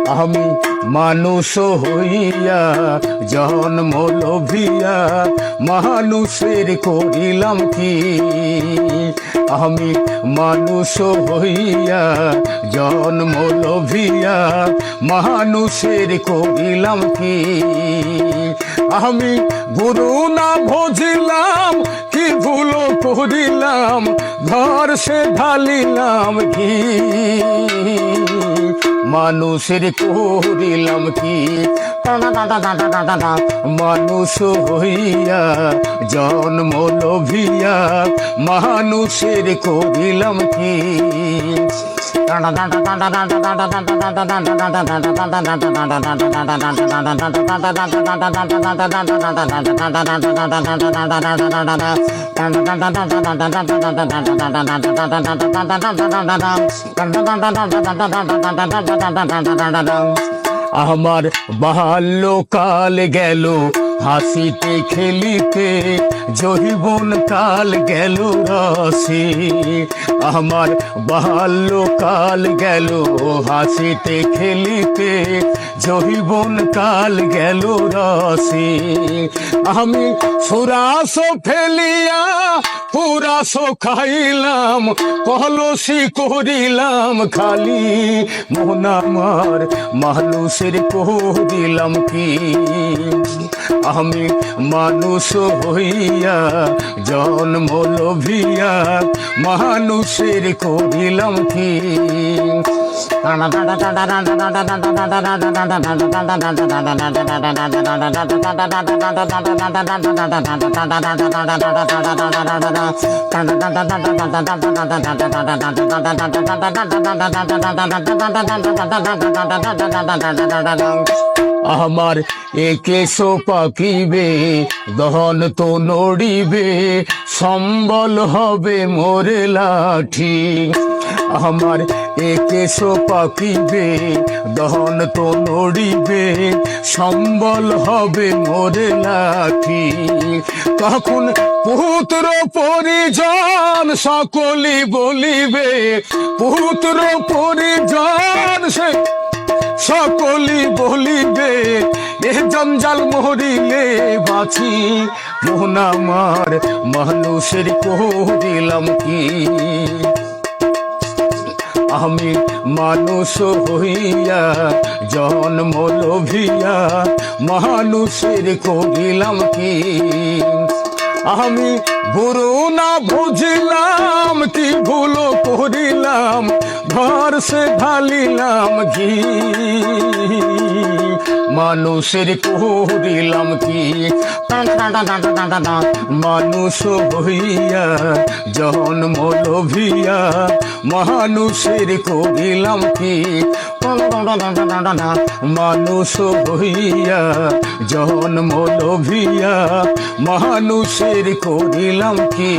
আমি মানুষ হইয়া জন্ম লোভিয়া মানুষের করিলাম কি। আমি মানুষ হইয়া জন্ম লোভিয়া মানুষের করিলাম কি। আমি গুরু না ভজিলাম কি ভুল করিলাম ঘর সে ঢালিলাম কি। মানুষের করিলাম কি। মানুষ হইয়া জন্ম লোভিয়া মানুষের করিলাম কি। আমার বাল্যকাল গেল হাসিতে খেলিতে যৌবন কাল গেল রসে। আমার বাল্যকাল গেল হাসিতে খেলিতে যৌবন কাল গেল রসে। আমি সুরাস ফেলিয়া পুরাস খাইলাম কলসি করিলাম খালি। মন আমার মানুষের করিলাম কি। আমি মানুষ হইয়া জন্ম লোভিয়া মানুষের করিলাম কি। আমার একেশ পাকিবে দহন তো নড়িবে সম্বল হবে মোরে লাঠি। আমার একেশ পাকিবে দহন তো নড়িবে সম্বল হবে মোরে লাঠি। তখন পুত্র পরিজন সকলি বলিবে পুত্র পরিজন সে সকলি বলিবে এ জঞ্জাল মরিলে বাঁচি। মন আমার মানুষের করিলাম কি। আমি মানুষ হইয়া জন্ম লোভিয়া মানুষের করিলাম কি। আমি গুরু না বুঝিলাম কি ভুল করিলাম ঘর সে ঢালিলাম ঘি। মানুষের করিলাম কি। মানুষ হইয়া জন্ম লোভিয়া মানুষের করিলাম কি। মানুষ হইয়া জন্ম লোভিয়া মানুষের করিলাম কি।